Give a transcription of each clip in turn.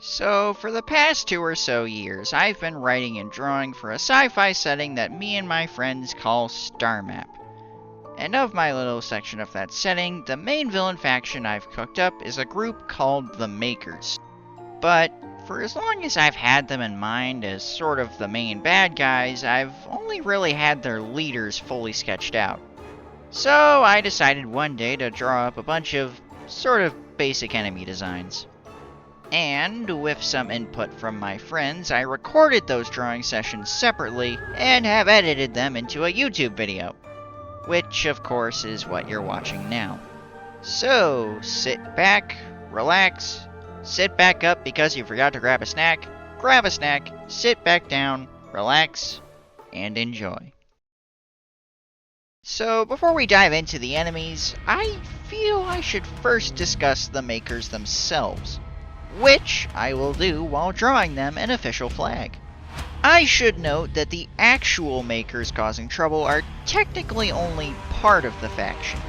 So, for the past 2 or so years, I've been writing and drawing for a sci-fi setting that me and my friends call Star Map. And of my little section of that setting, the main villain faction I've cooked up is a group called the Makers. But for as long as I've had them in mind as sort of the main bad guys, I've only really had their leaders fully sketched out. So I decided one day to draw up a bunch of sort of basic enemy designs. And with some input from my friends, I recorded those drawing sessions separately and have edited them into a YouTube video. Which, of course, is what you're watching now. So, sit back, relax, sit back up because you forgot to grab a snack, sit back down, relax, and enjoy. So, before we dive into the enemies, I feel I should first discuss the Makers themselves, which I will do while drawing them an official flag. I should note that the actual Makers causing trouble are technically only part of the faction,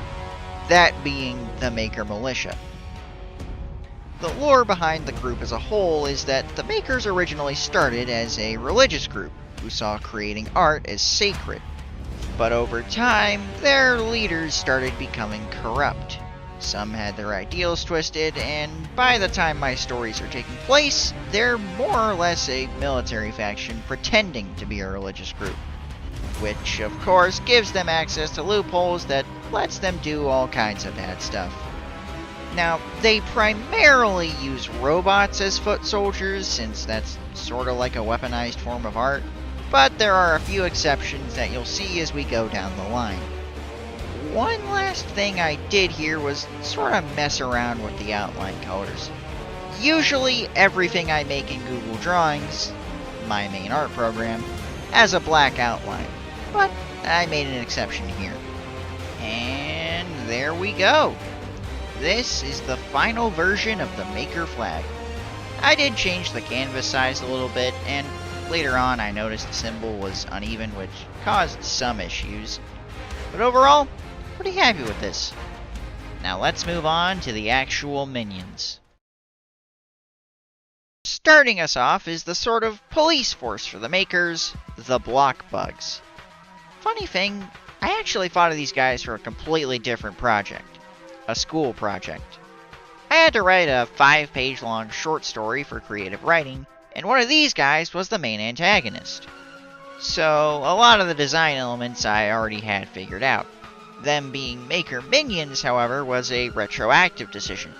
that being the Maker Militia. The lore behind the group as a whole is that the Makers originally started as a religious group who saw creating art as sacred, but over time, their leaders started becoming corrupt. Some had their ideals twisted, and by the time my stories are taking place, they're more or less a military faction pretending to be a religious group. Which, of course, gives them access to loopholes that lets them do all kinds of bad stuff. Now, they primarily use robots as foot soldiers, since that's sorta like a weaponized form of art, but there are a few exceptions that you'll see as we go down the line. One last thing I did here was sort of mess around with the outline colors. Usually everything I make in Google Drawings, my main art program, has a black outline, but I made an exception here. And there we go. This is the final version of the Maker flag. I did change the canvas size a little bit, and later on I noticed the symbol was uneven, which caused some issues. But overall, pretty happy with this. Now let's move on to the actual minions. Starting us off is the sort of police force for the Makers, the Block Bugs. Funny thing, I actually thought of these guys for a completely different project. A school project. I had to write a 5-page long short story for creative writing, and one of these guys was the main antagonist. So, a lot of the design elements I already had figured out. Them being Maker minions, however, was a retroactive decision.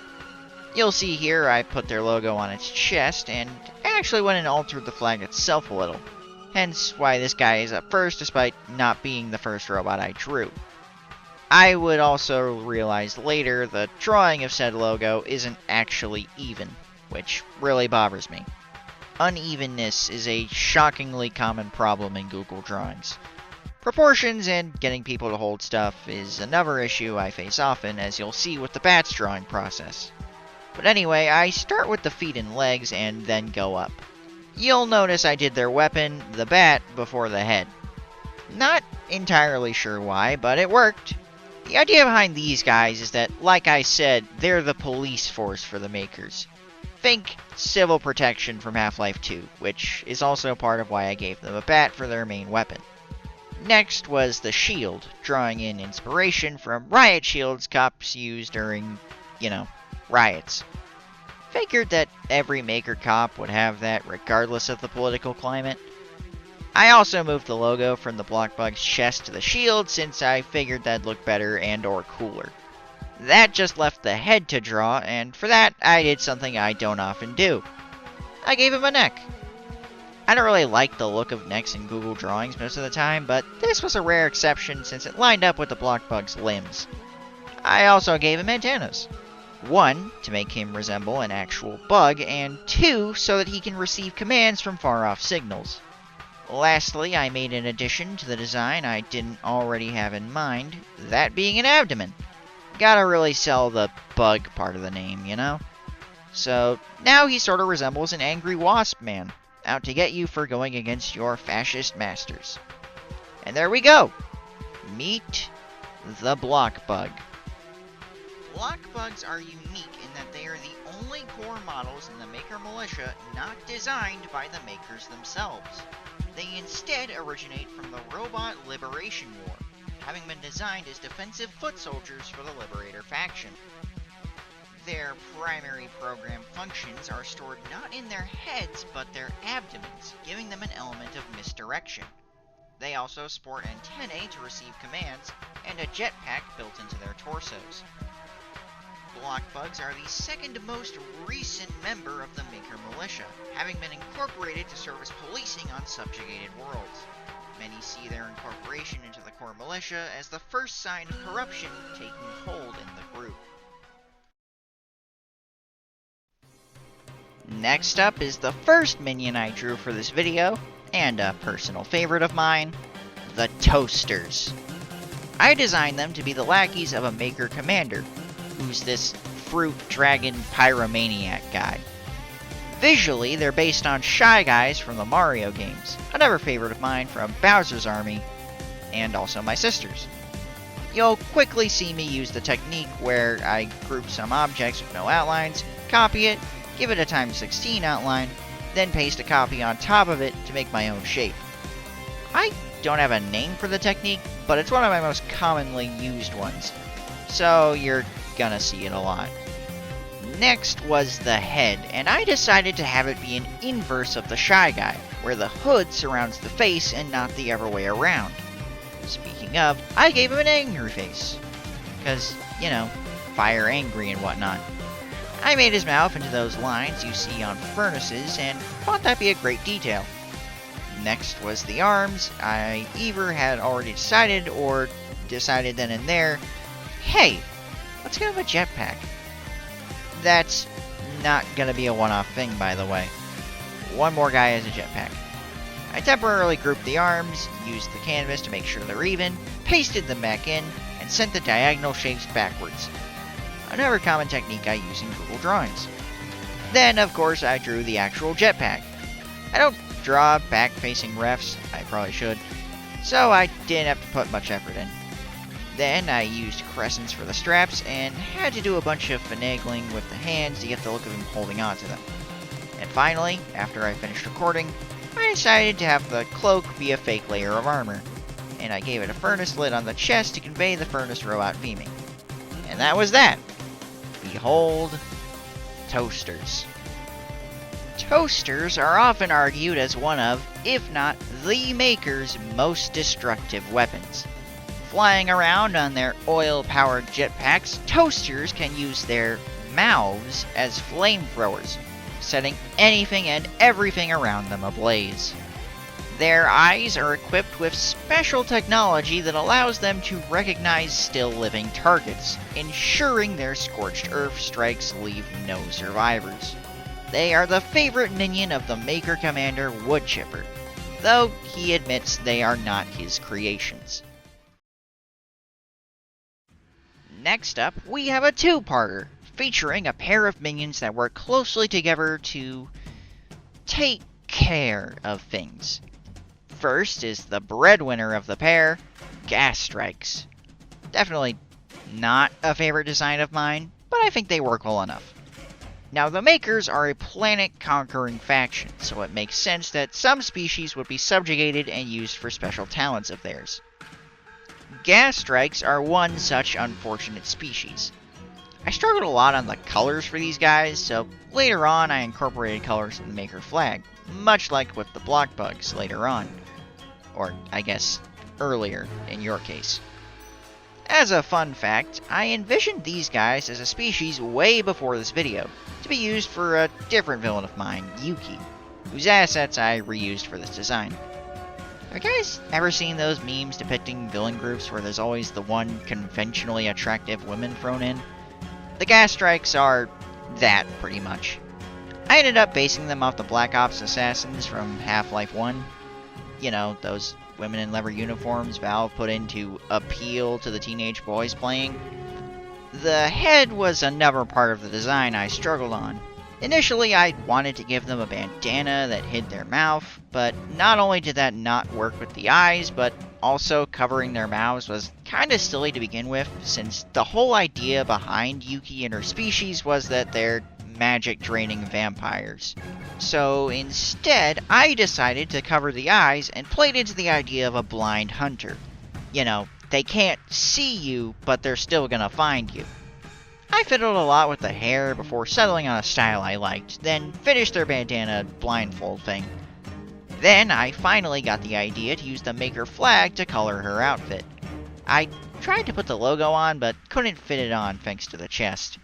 You'll see here I put their logo on its chest, and actually went and altered the flag itself a little. Hence why this guy is up first, despite not being the first robot I drew. I would also realize later the drawing of said logo isn't actually even, which really bothers me. Unevenness is a shockingly common problem in Google Drawings. Proportions and getting people to hold stuff is another issue I face often, as you'll see with the bat's drawing process. But anyway, I start with the feet and legs and then go up. You'll notice I did their weapon, the bat, before the head. Not entirely sure why, but it worked. The idea behind these guys is that, like I said, they're the police force for the Makers. Think civil protection from Half-Life 2, which is also part of why I gave them a bat for their main weapon. Next was the shield, drawing in inspiration from riot shields cops use during, riots. Figured that every Maker cop would have that regardless of the political climate. I also moved the logo from the Block Bug's chest to the shield since I figured that'd look better and or cooler. That just left the head to draw, and for that I did something I don't often do. I gave him a neck. I don't really like the look of necks in Google Drawings most of the time, but this was a rare exception since it lined up with the Block Bug's limbs. I also gave him antennas. 1, to make him resemble an actual bug, and 2, so that he can receive commands from far-off signals. Lastly, I made an addition to the design I didn't already have in mind, that being an abdomen. Gotta really sell the bug part of the name, So, now he sorta resembles an angry wasp man, out to get you for going against your fascist masters. And there we go! Meet the Block Bug. Block bugs are unique in that they are the only core models in the Maker Militia not designed by the makers themselves. They instead originate from the Robot Liberation War, having been designed as defensive foot soldiers for the Liberator faction. Their primary program functions are stored not in their heads but their abdomens, giving them an element of misdirection. They also sport antennae to receive commands, and a jetpack built into their torsos. Blockbugs are the second most recent member of the Maker Militia, having been incorporated to serve as policing on subjugated worlds. Many see their incorporation into the core militia as the first sign of corruption taking hold in the group. Next up is the first minion I drew for this video, and a personal favorite of mine, the Toasters. I designed them to be the lackeys of a Maker Commander, who's this fruit dragon pyromaniac guy. Visually, they're based on Shy Guys from the Mario games, another favorite of mine from Bowser's Army, and also my sister's. You'll quickly see me use the technique where I group some objects with no outlines, copy it, give it a times 16 outline, then paste a copy on top of it to make my own shape. I don't have a name for the technique, but it's one of my most commonly used ones, so you're gonna see it a lot. Next was the head, and I decided to have it be an inverse of the Shy Guy, where the hood surrounds the face and not the other way around. Speaking of, I gave him an angry face, because, you know, fire angry and whatnot. I made his mouth into those lines you see on furnaces, and thought that'd be a great detail. Next was the arms. I either had already decided, or decided then and there, hey, let's give him a jetpack. That's not gonna be a one-off thing, by the way. One more guy has a jetpack. I temporarily grouped the arms, used the canvas to make sure they're even, pasted them back in, and sent the diagonal shapes backwards. Another common technique I use in Google Drawings. Then, of course, I drew the actual jetpack. I don't draw back-facing refs, I probably should, so I didn't have to put much effort in. Then I used crescents for the straps, and had to do a bunch of finagling with the hands to get the look of him holding on to them. And finally, after I finished recording, I decided to have the cloak be a fake layer of armor, and I gave it a furnace lid on the chest to convey the furnace robot theming. And that was that! Behold, Toasters. Toasters are often argued as one of, if not the Maker's most destructive weapons. Flying around on their oil-powered jetpacks, Toasters can use their mouths as flamethrowers, setting anything and everything around them ablaze. Their eyes are equipped with special technology that allows them to recognize still living targets, ensuring their scorched earth strikes leave no survivors. They are the favorite minion of the Maker Commander Woodchipper, though he admits they are not his creations. Next up, we have a two-parter, featuring a pair of minions that work closely together to take care of things. First is the breadwinner of the pair, Gas Strikes. Definitely not a favorite design of mine, but I think they work well enough. Now, the Makers are a planet-conquering faction, so it makes sense that some species would be subjugated and used for special talents of theirs. Gas Strikes are one such unfortunate species. I struggled a lot on the colors for these guys, so later on I incorporated colors in the Maker flag, much like with the Blockbugs later on. Or, I guess, earlier in your case. As a fun fact, I envisioned these guys as a species way before this video, to be used for a different villain of mine, Yuki, whose assets I reused for this design. Have you guys ever seen those memes depicting villain groups where there's always the one conventionally attractive woman thrown in? The Gas Strikes are that, pretty much. I ended up basing them off the Black Ops assassins from Half-Life 1. You know, those women in leather uniforms Valve put in to appeal to the teenage boys playing. The head was another part of the design I struggled on. Initially, I wanted to give them a bandana that hid their mouth, but not only did that not work with the eyes, but also covering their mouths was kinda silly to begin with, since the whole idea behind Yuki and her species was that they're magic-draining vampires. So instead, I decided to cover the eyes and played into the idea of a blind hunter. You know, they can't see you, but they're still gonna find you. I fiddled a lot with the hair before settling on a style I liked, then finished their bandana blindfold thing. Then I finally got the idea to use the maker flag to color her outfit. I tried to put the logo on, but couldn't fit it on thanks to the chest.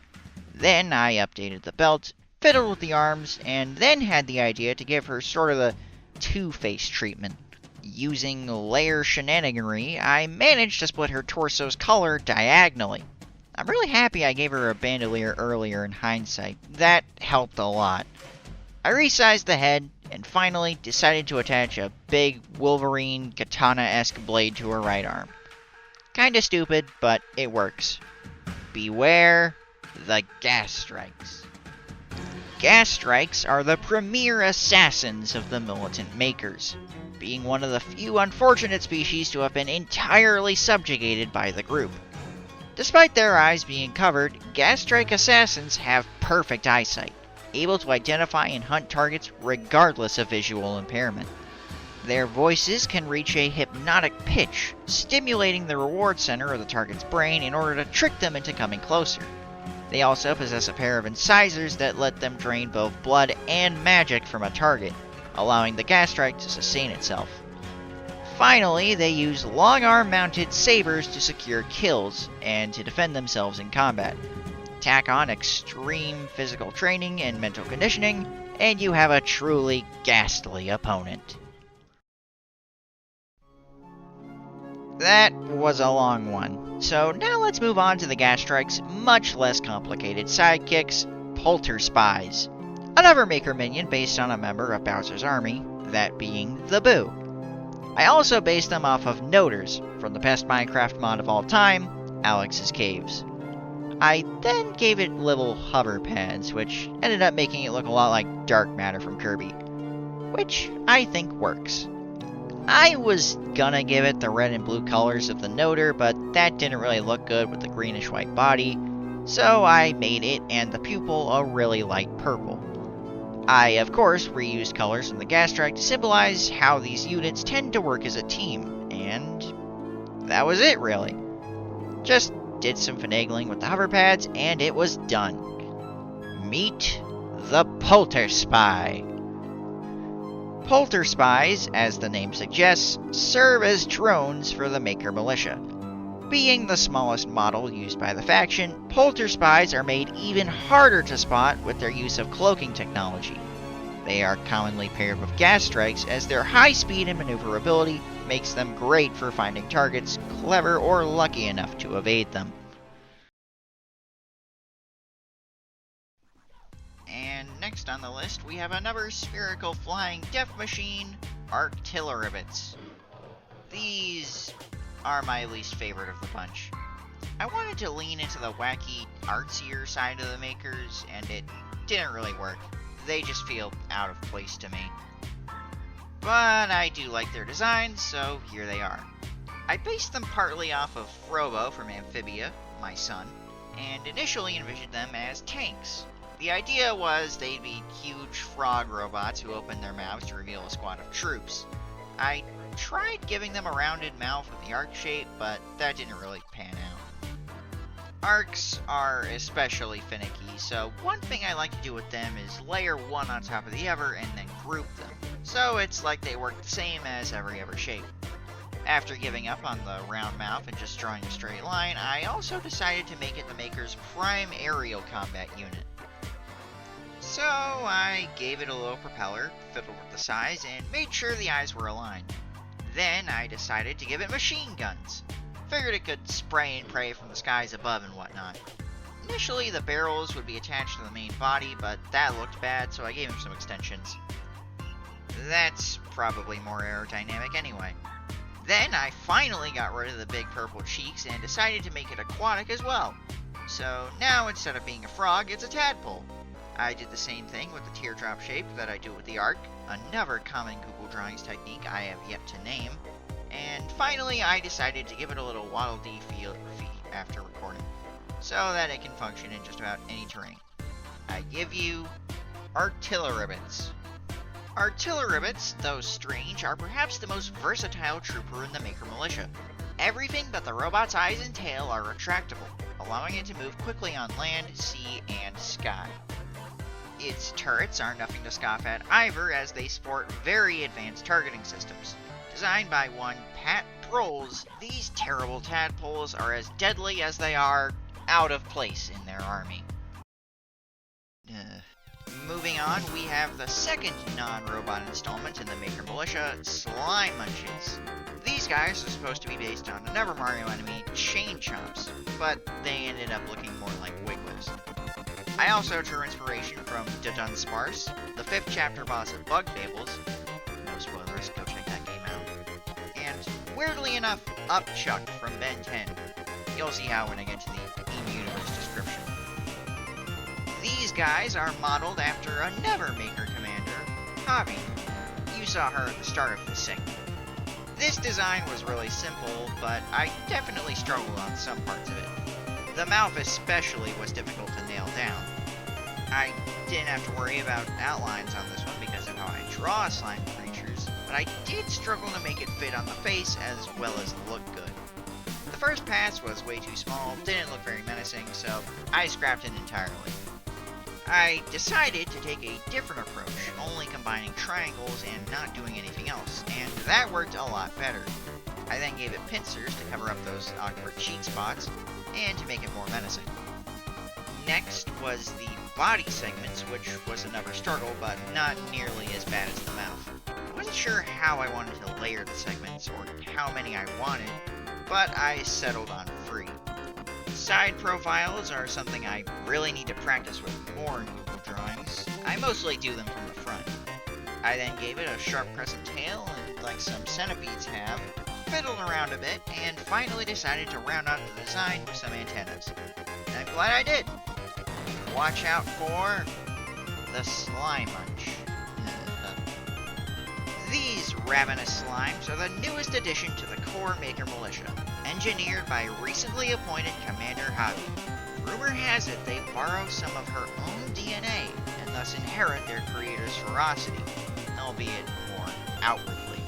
Then I updated the belt, fiddled with the arms, and then had the idea to give her sort of the Two-Face treatment. Using layer shenaniganry, I managed to split her torso's color diagonally. I'm really happy I gave her a bandolier earlier in hindsight. That helped a lot. I resized the head, and finally decided to attach a big Wolverine katana-esque blade to her right arm. Kinda stupid, but it works. Beware the gas strikes. Gas strikes are the premier assassins of the militant makers, being one of the few unfortunate species to have been entirely subjugated by the group. Despite their eyes being covered, gas strike assassins have perfect eyesight, able to identify and hunt targets regardless of visual impairment. Their voices can reach a hypnotic pitch, stimulating the reward center of the target's brain in order to trick them into coming closer. They also possess a pair of incisors that let them drain both blood and magic from a target, allowing the gas strike to sustain itself. Finally, they use long arm-mounted sabers to secure kills and to defend themselves in combat. Tack on extreme physical training and mental conditioning, and you have a truly ghastly opponent. That was a long one, so now let's move on to the gas strike's much less complicated sidekicks, Polter Spies. Another Maker minion based on a member of Bowser's army, that being the Boo. I also based them off of Noters, from the best Minecraft mod of all time, Alex's Caves. I then gave it little hover pads, which ended up making it look a lot like Dark Matter from Kirby, which I think works. I was gonna give it the red and blue colors of the Noter, but that didn't really look good with the greenish-white body, so I made it and the pupil a really light purple. I, of course, reused colors from the gas strike to symbolize how these units tend to work as a team, and that was it, really. Just did some finagling with the hover pads, and it was done. Meet the Polter Spy. Polter Spies, as the name suggests, serve as drones for the Maker Militia. Being the smallest model used by the faction, Polter Spies are made even harder to spot with their use of cloaking technology. They are commonly paired with gas strikes, as their high speed and maneuverability makes them great for finding targets clever or lucky enough to evade them. And next on the list, we have another spherical flying death machine, Arctilleribbits. These are my least favorite of the bunch. I wanted to lean into the wacky, artsier side of the makers, and it didn't really work. They just feel out of place to me. But I do like their designs, so here they are. I based them partly off of Frobo from Amphibia, my son, and initially envisioned them as tanks. The idea was they'd be huge frog robots who opened their mouths to reveal a squad of troops. I tried giving them a rounded mouth with the arc shape, but that didn't really pan out. Arcs are especially finicky, so one thing I like to do with them is layer one on top of the other and then group them, so it's like they work the same as every other shape. After giving up on the round mouth and just drawing a straight line, I also decided to make it the Maker's prime aerial combat unit. So I gave it a little propeller, fiddled with the size, and made sure the eyes were aligned. Then I decided to give it machine guns. Figured it could spray and pray from the skies above and whatnot. Initially the barrels would be attached to the main body, but that looked bad, so I gave him some extensions. That's probably more aerodynamic anyway. Then I finally got rid of the big purple cheeks and decided to make it aquatic as well. So now instead of being a frog, it's a tadpole. I did the same thing with the teardrop shape that I do with the arc, another common Google Drawings technique I have yet to name. And finally, I decided to give it a little Waddle Dee feet after recording, so that it can function in just about any terrain. I give you artilleribbits. Artilleribbits, though strange, are perhaps the most versatile trooper in the Maker Militia. Everything but the robot's eyes and tail are retractable, allowing it to move quickly on land, sea, and sky. Its turrets are nothing to scoff at either, as they sport very advanced targeting systems. Designed by one Pat Trolls, these terrible tadpoles are as deadly as they are out of place in their army. Moving on, we have the second non-robot installment in the Maker Militia, Slime Munches. These guys are supposed to be based on another Mario enemy, Chain Chomps, but they ended up looking more like Wigglers. I also drew inspiration from Dunno, the 5th chapter boss of Bug Fables, no spoilers, go check that game out, and weirdly enough, Upchuck from Ben 10. You'll see how when I get to the in-universe description. These guys are modeled after another Maker commander, Javi. You saw her at the start of the segment. This design was really simple, but I definitely struggled on some parts of it. The mouth especially was difficult to nail down. I didn't have to worry about outlines on this one because of how I draw slime creatures, but I did struggle to make it fit on the face as well as look good. The first pass was way too small, didn't look very menacing, so I scrapped it entirely. I decided to take a different approach, only combining triangles and not doing anything else, and that worked a lot better. I then gave it pincers to cover up those awkward cheat spots, and to make it more menacing. Next was the body segments, which was another struggle, but not nearly as bad as the mouth. I wasn't sure how I wanted to layer the segments, or how many I wanted, but I settled on 3. Side profiles are something I really need to practice with more in Google Drawings. I mostly do them from the front. I then gave it a sharp crescent tail, and like some centipedes have, fiddled around a bit, and finally decided to round out the design with some antennas. And I'm glad I did! Watch out for the Slime Munch. These ravenous slimes are the newest addition to the core Maker Militia, engineered by recently appointed Commander Javi. Rumor has it they borrow some of her own DNA, and thus inherit their creator's ferocity, albeit more outwardly.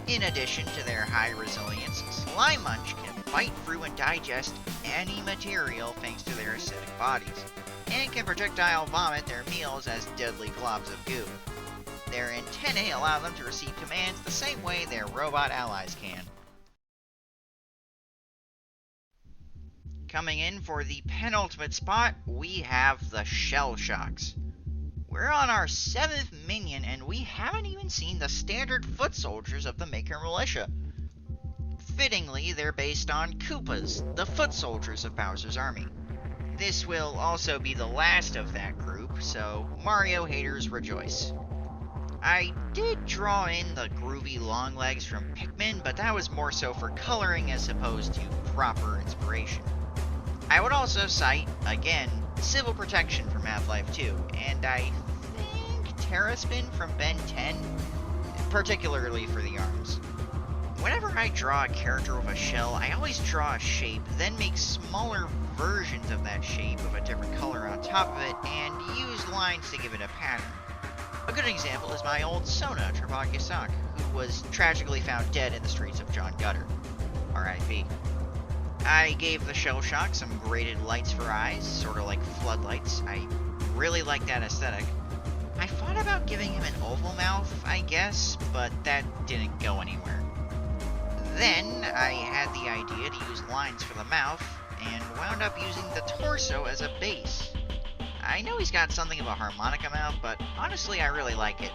In addition to their high resilience, Slime Munch can bite through and digest any material thanks to their acidic bodies, and can projectile vomit their meals as deadly globs of goo. Their antennae allow them to receive commands the same way their robot allies can. Coming in for the penultimate spot, we have the Shell Shocks. We're on our 7th minion, and we haven't even seen the standard foot soldiers of the Maker Militia. Fittingly, they're based on Koopas, the foot soldiers of Bowser's army. This will also be the last of that group, so Mario haters rejoice. I did draw in the groovy long legs from Pikmin, but that was more so for coloring as opposed to proper inspiration. I would also cite, again, Civil Protection from Half-Life 2, and I think Terraspin from Ben 10, particularly for the arms. Whenever I draw a character with a shell, I always draw a shape, then make smaller versions of that shape with a different color on top of it, and use lines to give it a pattern. A good example is my old Sona, Trebog Yasak, who was tragically found dead in the streets of John Gutter. R.I.P. I gave the Shell Shock some graded lights for eyes, sort of like floodlights. I really like that aesthetic. I thought about giving him an oval mouth, I guess, but that didn't go anywhere. Then I had the idea to use lines for the mouth, and wound up using the torso as a base. I know he's got something of a harmonica mouth, but honestly I really like it.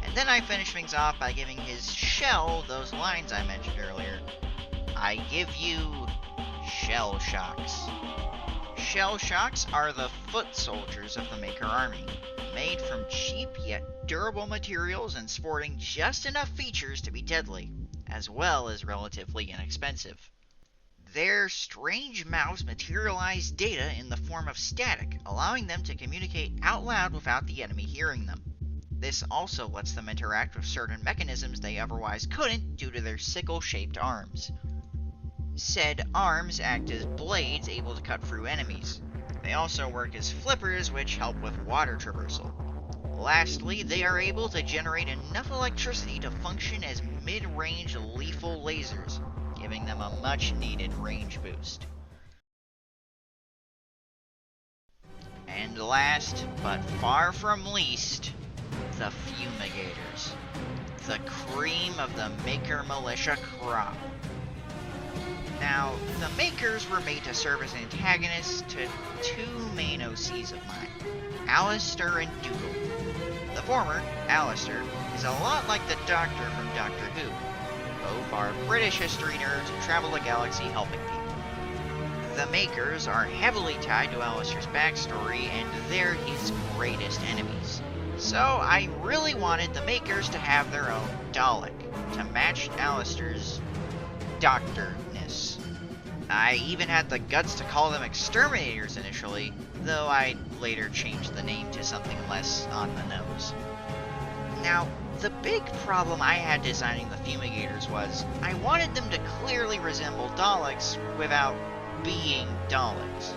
And then I finish things off by giving his shell those lines I mentioned earlier. I give you Shell Shocks. Shell Shocks are the foot soldiers of the Maker Army, made from cheap yet durable materials and sporting just enough features to be deadly, as well as relatively inexpensive. Their strange mouths materialize data in the form of static, allowing them to communicate out loud without the enemy hearing them. This also lets them interact with certain mechanisms they otherwise couldn't due to their sickle-shaped arms. Said arms act as blades able to cut through enemies. They also work as flippers, which help with water traversal. Lastly, they are able to generate enough electricity to function as mid-range lethal lasers, giving them a much-needed range boost. And last, but far from least, the Fumigators. The cream of the Maker Militia crop. Now, the Makers were made to serve as antagonists to two main OCs of mine, Alistair and Dougal. The former, Alistair, is a lot like the Doctor from Doctor Who. Both are British history nerds who travel the galaxy helping people. The Makers are heavily tied to Alistair's backstory, and they're his greatest enemies. So I really wanted the Makers to have their own Dalek, to match Alistair's Doctorness. I even had the guts to call them Exterminators initially, though I later changed the name to something less on the nose. Now, the big problem I had designing the Fumigators was I wanted them to clearly resemble Daleks without being Daleks.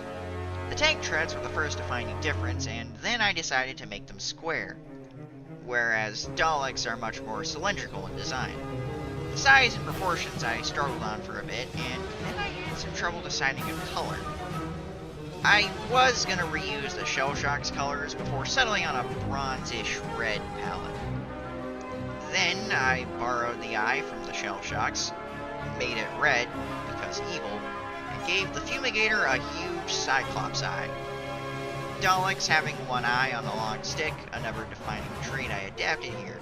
The tank treads were the first defining difference, and then I decided to make them square, whereas Daleks are much more cylindrical in design. The size and proportions I struggled on for a bit, and then I had some trouble deciding a color. I was going to reuse the Shell Shock's colors before settling on a bronzish red palette. Then I borrowed the eye from the Shell Shocks, made it red, because evil, and gave the Fumigator a huge Cyclops eye. Daleks having one eye on the long stick, another defining trait I adapted here.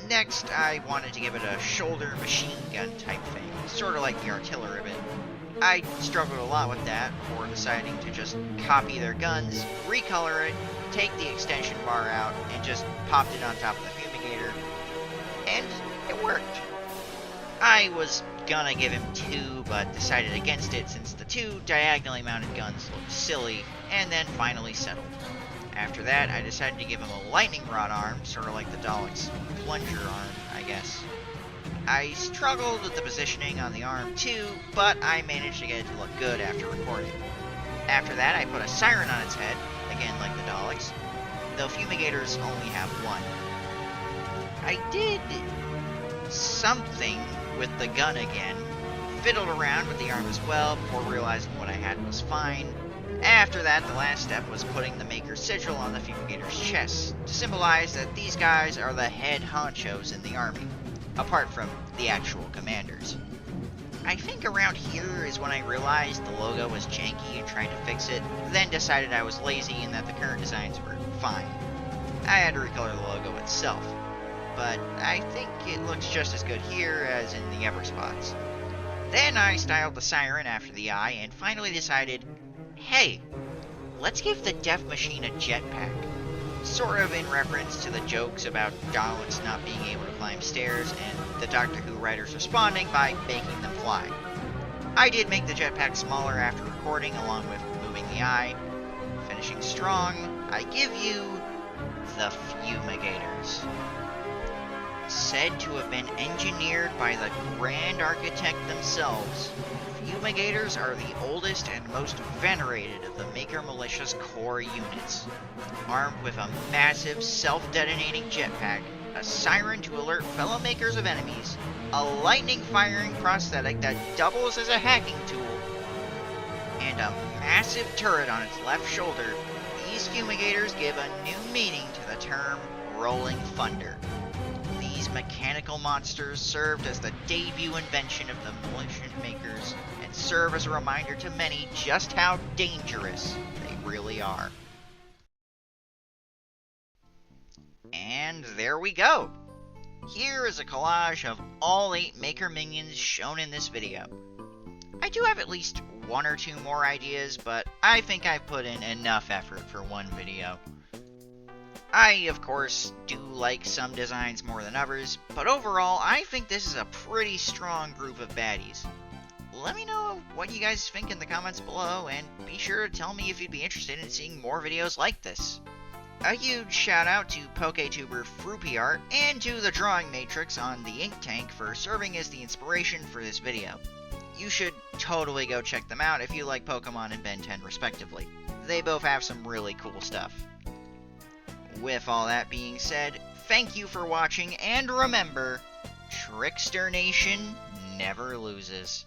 Next, I wanted to give it a shoulder machine gun type thing, sort of like the artillery bit. I struggled a lot with that before deciding to just copy their guns, recolor it, take the extension bar out, and just popped it on top of the Fumigator. And it worked. I was gonna give him two, but decided against it since the two diagonally mounted guns looked silly, and then finally settled. After that, I decided to give him a lightning rod arm, sort of like the Dalek's plunger arm, I guess. I struggled with the positioning on the arm too, but I managed to get it to look good after recording. After that, I put a siren on its head, again like the Daleks, though Fumigators only have one. I did something with the gun again, fiddled around with the arm as well before realizing what I had was fine. After that, the last step was putting the Maker's sigil on the Fumigator's chest, to symbolize that these guys are the head honchos in the army, apart from the actual commanders. I think around here is when I realized the logo was janky and tried to fix it, then decided I was lazy and that the current designs were fine. I had to recolor the logo itself, but I think it looks just as good here as in the other spots. Then I styled the siren after the eye and finally decided, hey, let's give the Death Machine a jetpack. Sort of in reference to the jokes about Daleks not being able to climb stairs and the Doctor Who writers responding by making them fly. I did make the jetpack smaller after recording along with moving the eye. Finishing strong, I give you the Fumigators. Said to have been engineered by the Grand Architect themselves, Fumigators are the oldest and most venerated of the Maker Militia's core units. Armed with a massive self-detonating jetpack, a siren to alert fellow Makers of enemies, a lightning-firing prosthetic that doubles as a hacking tool, and a massive turret on its left shoulder, these Fumigators give a new meaning to the term Rolling Thunder. These mechanical monsters served as the debut invention of the militia Makers and serve as a reminder to many just how dangerous they really are. And there we go! Here is a collage of all 8 Maker minions shown in this video. I do have at least 1 or 2 more ideas, but I think I've put in enough effort for one video. I, of course, do like some designs more than others, but overall, I think this is a pretty strong group of baddies. Let me know what you guys think in the comments below, and be sure to tell me if you'd be interested in seeing more videos like this. A huge shout out to PokeTuber FruPR and to the Drawing Matrix on the ink tank for serving as the inspiration for this video. You should totally go check them out if you like Pokemon and Ben 10 respectively. they both have some really cool stuff. With all that being said, thank you for watching, and remember, Trickster Nation never loses.